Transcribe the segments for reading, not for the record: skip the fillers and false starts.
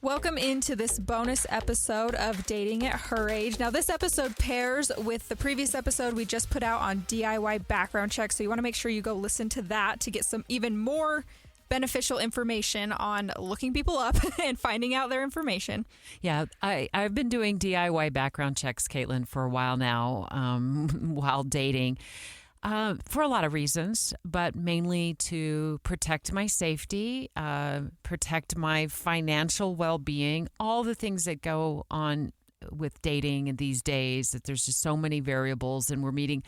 Welcome into this bonus episode of Dating at Her Age. Now, this episode pairs with the previous episode we just put out on DIY background checks, so you want to make sure you go listen to that to get some even more beneficial information on looking people up and finding out their information. Yeah, I've been doing DIY background checks, Caitlyn, for a while now while dating. For a lot of reasons, but mainly to protect my safety, protect my financial well-being, all the things that go on with dating in these days, that there's just so many variables, and we're meeting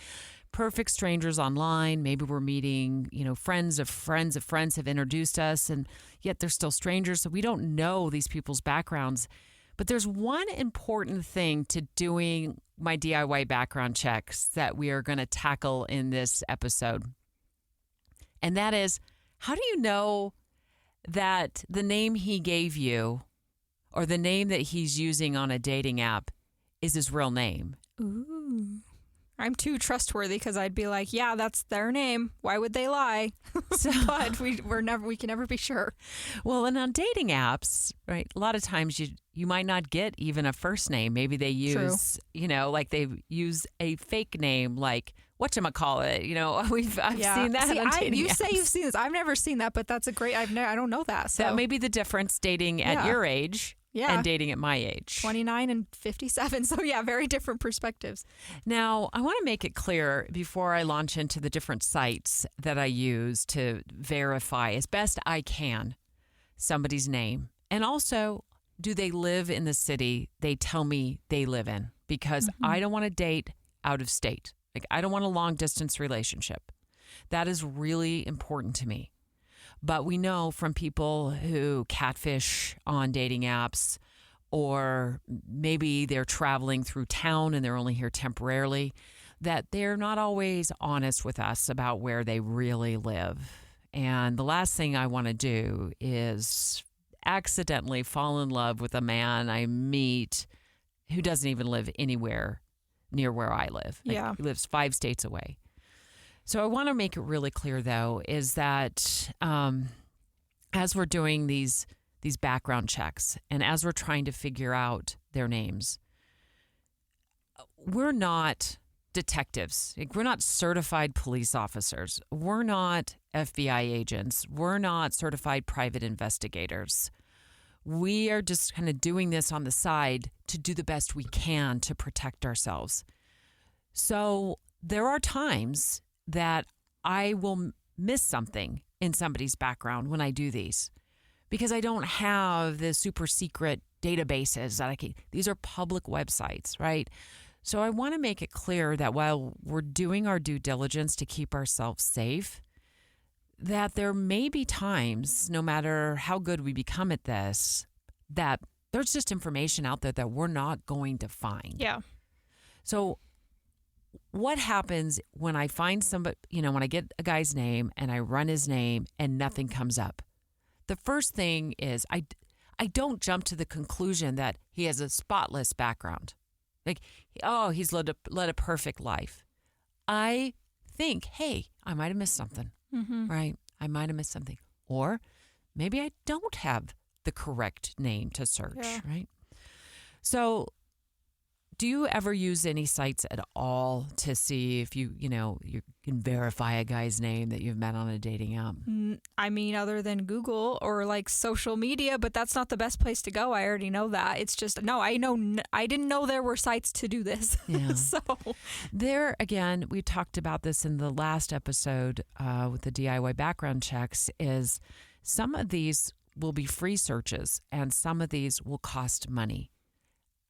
perfect strangers online. Maybe we're meeting, friends of friends of friends have introduced us, and yet they're still strangers, so we don't know these people's backgrounds. But there's one important thing to doing my DIY background checks that we are going to tackle in this episode. And that is, how do you know that the name he gave you or the name that he's using on a dating app is his real name? Ooh. I'm too trustworthy because I'd be like, yeah, that's their name. Why would they lie? But we can never be sure. Well, and on dating apps, right, a lot of times you might not get even a first name. Maybe they use, like they use a fake name, like whatchamacallit. I've seen that on dating apps. You say you've seen this. I've never seen that, but that's a great. I don't know that. So that may be the difference dating at your age. Yeah. And dating at my age. 29 and 57. So, very different perspectives. Now, I want to make it clear before I launch into the different sites that I use to verify as best I can somebody's name. And also, do they live in the city they tell me they live in? Because I don't want to date out of state. Like, I don't want a long distance relationship. That is really important to me. But we know from people who catfish on dating apps, or maybe they're traveling through town and they're only here temporarily, that they're not always honest with us about where they really live. And the last thing I want to do is accidentally fall in love with a man I meet who doesn't even live anywhere near where I live. He lives 5 states away. So I want to make it really clear, though, is that as we're doing these background checks and as we're trying to figure out their names, we're not detectives. We're not certified police officers. We're not FBI agents. We're not certified private investigators. We are just kind of doing this on the side to do the best we can to protect ourselves. So there are times that I will miss something in somebody's background when I do these, because I don't have the super secret databases that I can. These are public websites, right? So I want to make it clear that while we're doing our due diligence to keep ourselves safe, that there may be times, no matter how good we become at this, that there's just information out there that we're not going to find. Yeah. So what happens when I find somebody, when I get a guy's name and I run his name and nothing comes up? The first thing is I don't jump to the conclusion that he has a spotless background. Like, he's led a perfect life. I think, hey, I might have missed something, right? I might have missed something. Or maybe I don't have the correct name to search, right? So do you ever use any sites at all to see if you can verify a guy's name that you've met on a dating app? I mean, other than Google or like social media, but that's not the best place to go. I already know that. It's just, I didn't know there were sites to do this. Yeah. So there, again, we talked about this in the last episode with the DIY background checks, is some of these will be free searches and some of these will cost money.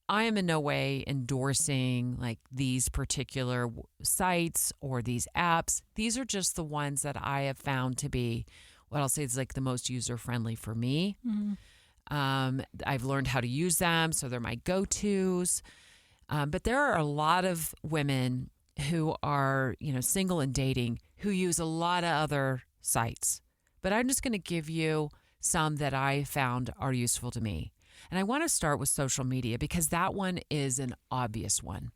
I am in no way endorsing like these particular sites or these apps. These are just the ones that I have found to be what I'll say is like the most user-friendly for me. I've learned how to use them, so they're my go-tos. But there are a lot of women who are, single and dating who use a lot of other sites. But I'm just going to give you some that I found are useful to me. And I want to start with social media because that one is an obvious one.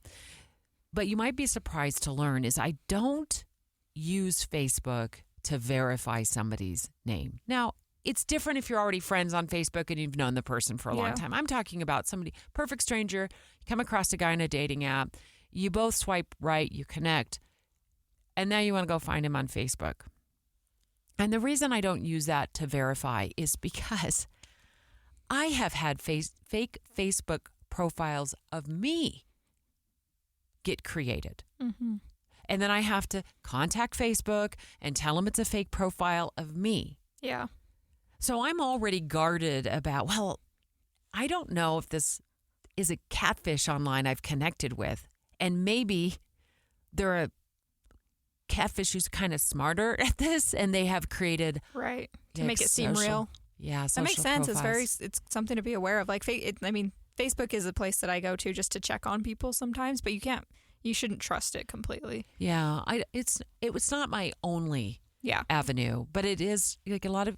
But you might be surprised to learn is I don't use Facebook to verify somebody's name. Now, it's different if you're already friends on Facebook and you've known the person for a long time. I'm talking about somebody, perfect stranger, you come across a guy in a dating app, you both swipe right, you connect, and now you want to go find him on Facebook. And the reason I don't use that to verify is because I have had fake Facebook profiles of me get created. Mm-hmm. And then I have to contact Facebook and tell them it's a fake profile of me. Yeah. So I'm already guarded about, well, I don't know if this is a catfish online I've connected with. And maybe they're a catfish who's kind of smarter at this and they have created. Right. To make it seem real. Yeah. That makes sense. Profiles. It's something to be aware of. Like, Facebook is a place that I go to just to check on people sometimes, but you shouldn't trust it completely. Yeah. It was not my only avenue, but it is like a lot of,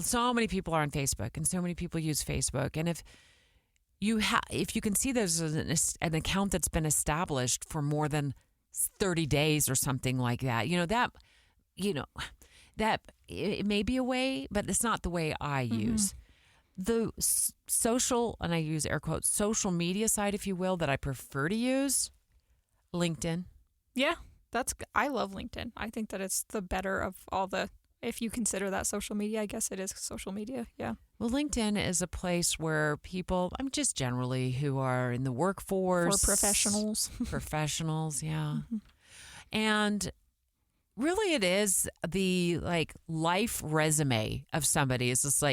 so many people are on Facebook and so many people use Facebook. And if you can see there's an account that's been established for more than 30 days or something like that, that it may be a way, but it's not the way I use. The social, and I use air quotes, social media side, if you will, that I prefer to use, LinkedIn. Yeah. I love LinkedIn. I think that it's the better of all if you consider that social media, I guess it is social media. Yeah. Well, LinkedIn is a place where people, just generally who are in the workforce. For professionals. Professionals, yeah. Mm-hmm. And really it is the life resume of somebody. It's just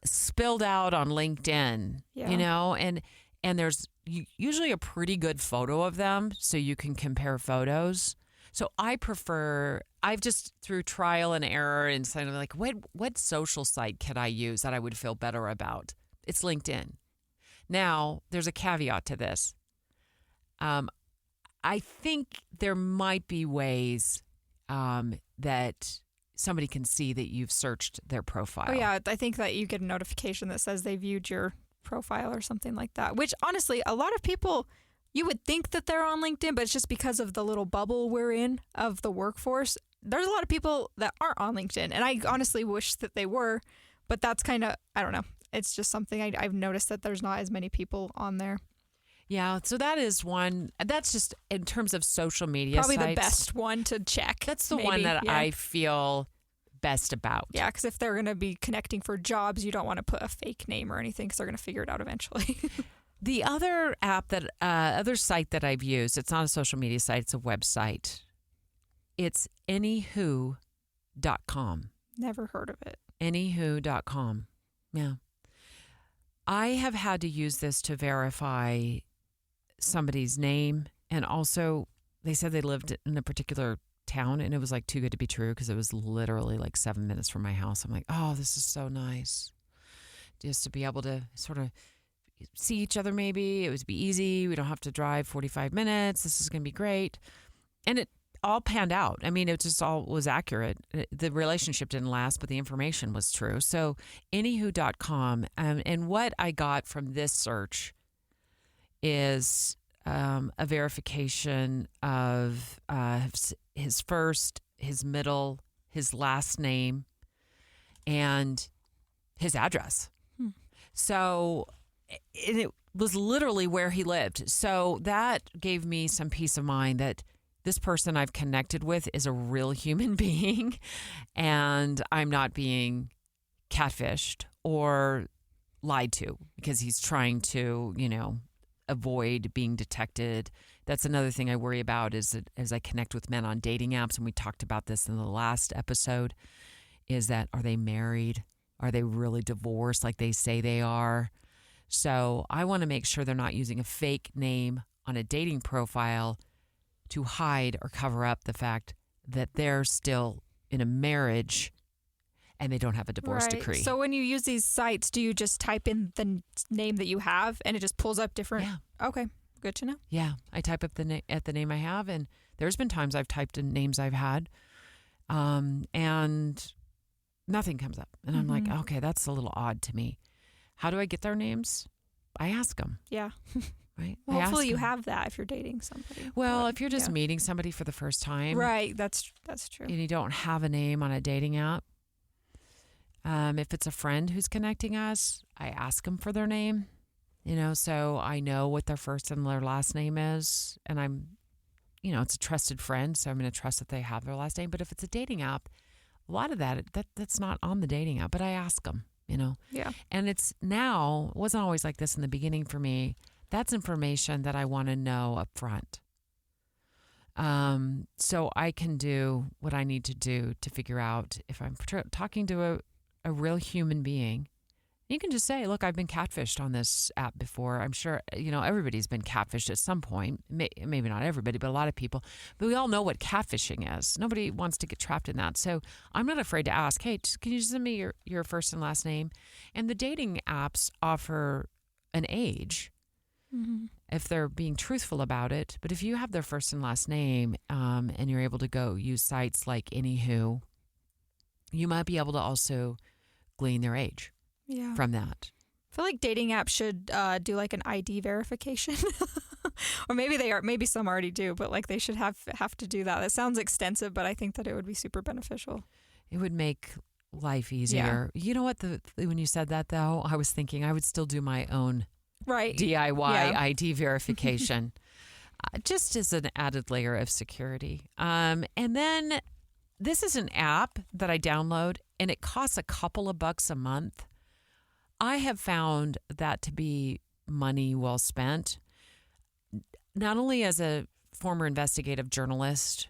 spilled out on LinkedIn, and there's usually a pretty good photo of them so you can compare photos. So I've just through trial and error and kind of what social site could I use that I would feel better about? It's LinkedIn. Now, there's a caveat to this. I think there might be ways that somebody can see that you've searched their profile. Oh, yeah. I think that you get a notification that says they viewed your profile or something like that, which honestly, a lot of people, you would think that they're on LinkedIn, but it's just because of the little bubble we're in of the workforce. There's a lot of people that aren't on LinkedIn, and I honestly wish that they were, but that's kind of, I don't know. It's just something I've noticed that there's not as many people on there. Yeah, so that is one. That's just in terms of social media probably sites, the best one to check. That's the one that I feel best about. Yeah, because if they're going to be connecting for jobs, you don't want to put a fake name or anything because they're going to figure it out eventually. The other app other site that I've used, it's not a social media site, it's a website. It's anywho.com. Never heard of it. Anywho.com. Yeah. I have had to use this to verify somebody's name, and also they said they lived in a particular town, and it was too good to be true because it was literally 7 minutes from my house. I'm like, oh, this is so nice. Just to be able to sort of see each other maybe. It would be easy. We don't have to drive 45 minutes. This is going to be great. And it all panned out. It just all was accurate. The relationship didn't last, but the information was true. So anywho.com. And what I got from this search is a verification of his first, his middle, his last name, and his address. So it was literally where he lived. So that gave me some peace of mind that this person I've connected with is a real human being and I'm not being catfished or lied to because he's trying to, avoid being detected. That's another thing I worry about is that as I connect with men on dating apps, and we talked about this in the last episode, is that are they married? Are they really divorced like they say they are? So I want to make sure they're not using a fake name on a dating profile to hide or cover up the fact that they're still in a marriage and they don't have a divorce decree. So when you use these sites, do you just type in the name that you have and it just pulls up different? Yeah. Okay. Good to know. Yeah. I type up the name I have, and there's been times I've typed in names I've had and nothing comes up. And I'm like, okay, that's a little odd to me. How do I get their names? I ask them. Yeah. Right. Well, hopefully you have that if you're dating somebody. Well, if you're just meeting somebody for the first time. Right. That's true. And you don't have a name on a dating app. If it's a friend who's connecting us, I ask them for their name, so I know what their first and their last name is. And it's a trusted friend, so I'm going to trust that they have their last name. But if it's a dating app, a lot of that's not on the dating app, but I ask them, Yeah. And it wasn't always like this in the beginning for me. That's information that I want to know up front. So I can do what I need to do to figure out if I'm talking to a real human being. You can just say, look, I've been catfished on this app before. I'm sure, everybody's been catfished at some point. Maybe not everybody, but a lot of people. But we all know what catfishing is. Nobody wants to get trapped in that. So I'm not afraid to ask, hey, can you just send me your first and last name? And the dating apps offer an age if they're being truthful about it. But if you have their first and last name and you're able to go use sites like Anywho, you might be able to also glean their age. Yeah. From that. I feel like dating apps should do like an ID verification, or maybe maybe some already do, but like they should have to do that. That sounds extensive, but I think that it would be super beneficial. It would make life easier. Yeah. You know what? When you said that though, I was thinking I would still do my own DIY ID verification, just as an added layer of security. And then this is an app that I download, and it costs a couple of bucks a month. I have found that to be money well spent, not only as a former investigative journalist,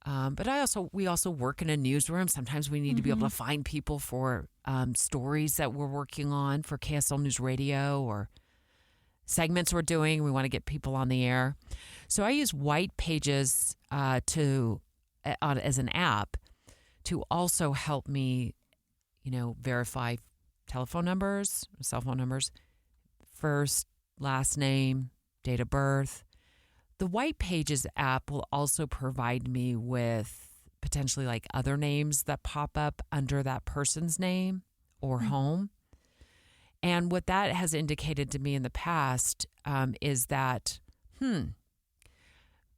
but we also work in a newsroom. Sometimes we need to be able to find people for stories that we're working on for KSL News Radio or segments we're doing. We want to get people on the air. So I use White Pages as an app to also help me, verify telephone numbers, cell phone numbers, first, last name, date of birth. The White Pages app will also provide me with potentially like other names that pop up under that person's name or home. And what that has indicated to me in the past is that,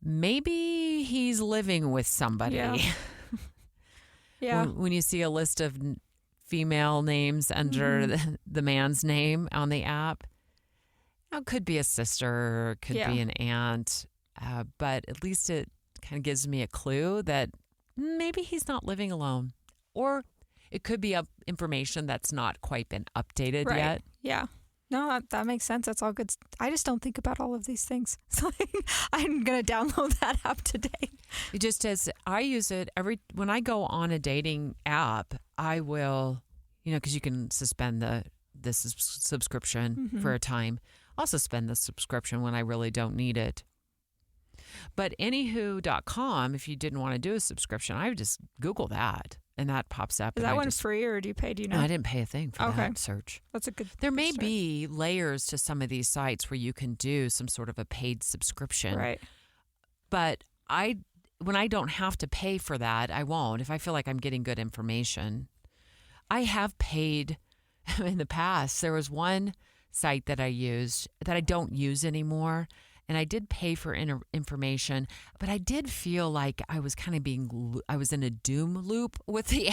maybe he's living with somebody. Yeah. Yeah. When you see a list of female names under the man's name on the app. It could be a sister, could be an aunt, but at least it kind of gives me a clue that maybe he's not living alone. Or it could be information that's not quite been updated yet. Yeah. No, that makes sense. That's all good. I just don't think about all of these things. So I'm going to download that app today. It just as I use it when I go on a dating app, I will, because you can suspend the subscription for a time. I'll suspend the subscription when I really don't need it. But anywho.com, if you didn't want to do a subscription, I would just Google that. And that pops up. Is that one free or do you pay? Do you know? No, I didn't pay a thing for that search. That's a good. There may be layers to some of these sites where you can do some sort of a paid subscription. Right. But when I don't have to pay for that, I won't. If I feel like I'm getting good information, I have paid in the past. There was one site that I used that I don't use anymore. And I did pay for information, but I did feel like I was kind of I was in a doom loop with the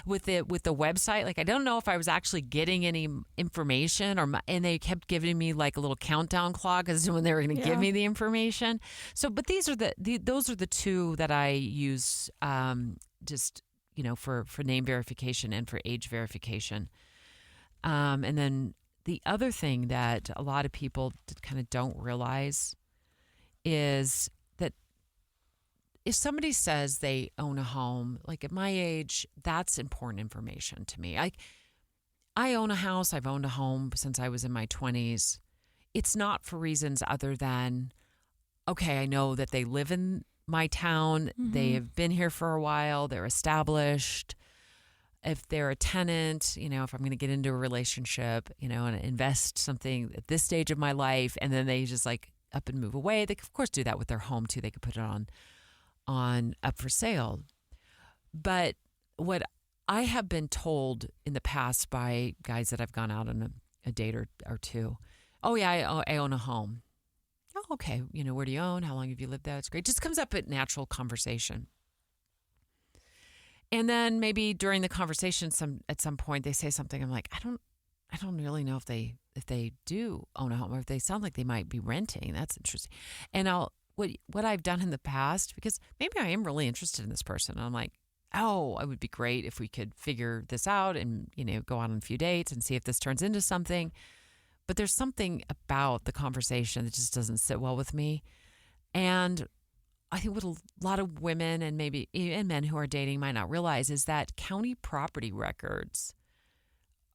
website. Like I don't know if I was actually getting any information, and they kept giving me like a little countdown clock as to when they were going to give me the information. So, but those are the two that I use, just for name verification and for age verification, and then. The other thing that a lot of people kind of don't realize is that if somebody says they own a home, like at my age, that's important information to me. I own a house. I've owned a home since I was in my 20s. It's not for reasons other than, okay, I know that they live in my town. They have been here for a while. They're established. If they're a tenant, if I'm going to get into a relationship, and invest something at this stage of my life, and then they just like up and move away, they could, of course, do that with their home too. They could put it on up for sale. But what I have been told in the past by guys that I've gone out on a date or two, oh yeah, I own a home. Oh, okay. Where do you own? How long have you lived there? It's great. Just comes up at natural conversation. And then maybe during the conversation, at some point they say something. I'm like, I don't really know if they do own a home or if they sound like they might be renting. That's interesting. And what I've done in the past, because maybe I am really interested in this person. And I'm like, oh, it would be great if we could figure this out and, go out on a few dates and see if this turns into something. But there's something about the conversation that just doesn't sit well with me. And I think what a lot of women and maybe even men who are dating might not realize is that county property records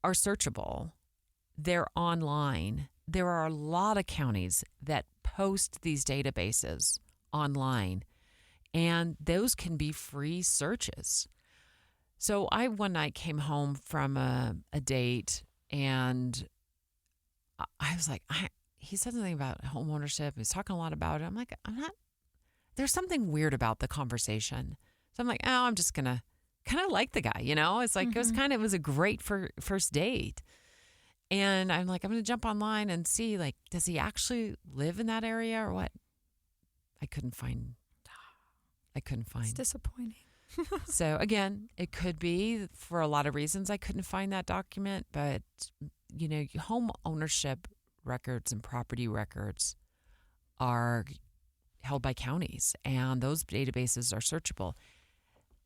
are searchable. They're online. There are a lot of counties that post these databases online, and those can be free searches. So I one night came home from a date, and I was like, he said something about home ownership. He was talking a lot about it. I'm like, there's something weird about the conversation. So I'm like, I'm just going to kind of like the guy, It's like, it was a great first date. And I'm like, I'm going to jump online and see, like, does he actually live in that area or what? I couldn't find. It's disappointing. So again, it could be for a lot of reasons I couldn't find that document, but home ownership records and property records are held by counties, and those databases are searchable.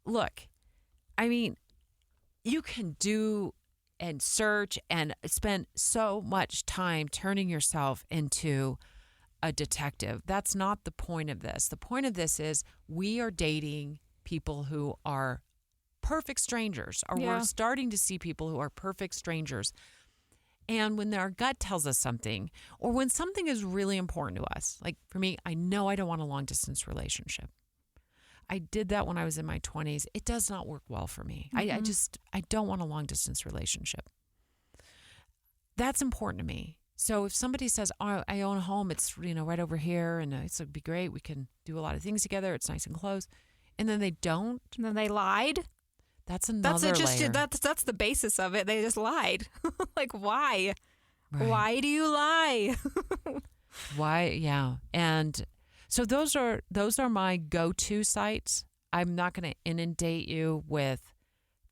Look, I mean, you can do and search and spend so much time turning yourself into a detective. That's not the point of this. The point of this is we are dating people who are perfect strangers, or we're starting to see people who are perfect strangers. And when our gut tells us something, or when something is really important to us, like for me, I know I don't want a long distance relationship. I did that when I was in my 20s. It does not work well for me. I don't want a long distance relationship. That's important to me. So if somebody says, oh, I own a home, it's right over here, and it'd be great, we can do a lot of things together, it's nice and close, and then they don't, and then they lied. That's another layer. That's the basis of it. They just lied. Like, why? Right. Why do you lie? Why? Yeah. And so those are my go-to sites. I'm not going to inundate you with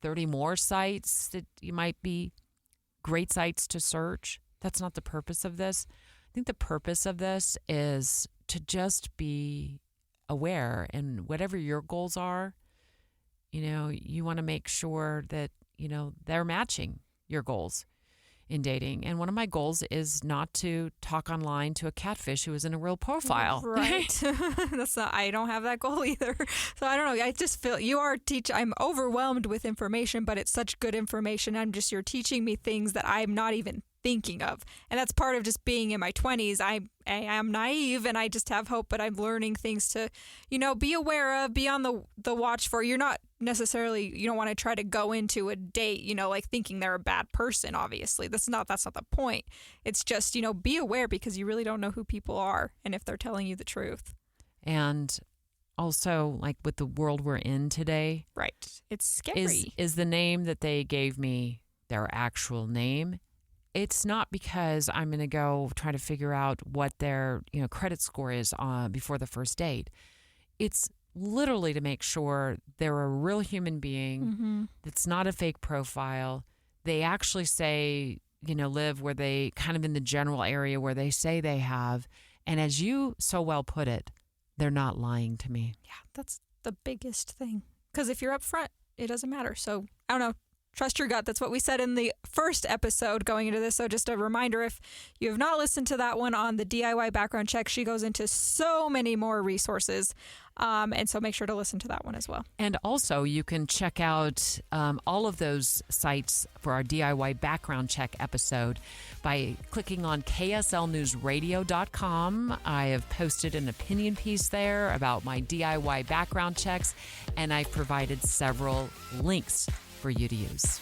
30 more sites that you might be great sites to search. That's not the purpose of this. I think the purpose of this is to just be aware, and whatever your goals are, you want to make sure that, they're matching your goals in dating. And one of my goals is not to talk online to a catfish who is in a real profile. Right. I don't have that goal either. So I don't know. I just feel I'm overwhelmed with information, but it's such good information. You're teaching me things that I'm not even thinking of. And that's part of just being in my 20s. I am naive and I just have hope, but I'm learning things to, be aware of, be on the watch for. You're not necessarily, you don't want to try to go into a date, like thinking they're a bad person, obviously. That's not the point. It's just, be aware, because you really don't know who people are and if they're telling you the truth. And also, like with the world we're in today. Right. It's scary. Is the name that they gave me their actual name? It's not because I'm going to go try to figure out what their credit score is before the first date. It's literally to make sure they're a real human being. That's not a fake profile. They actually say, live where they kind of in the general area where they say they have. And as you so well put it, they're not lying to me. Yeah, that's the biggest thing. Because if you're upfront, it doesn't matter. So I don't know. Trust your gut. That's what we said in the first episode going into this. So just a reminder, if you have not listened to that one on the DIY background check, she goes into so many more resources. And so make sure to listen to that one as well. And also you can check out all of those sites for our DIY background check episode by clicking on kslnewsradio.com. I have posted an opinion piece there about my DIY background checks, and I've provided several links for you to use.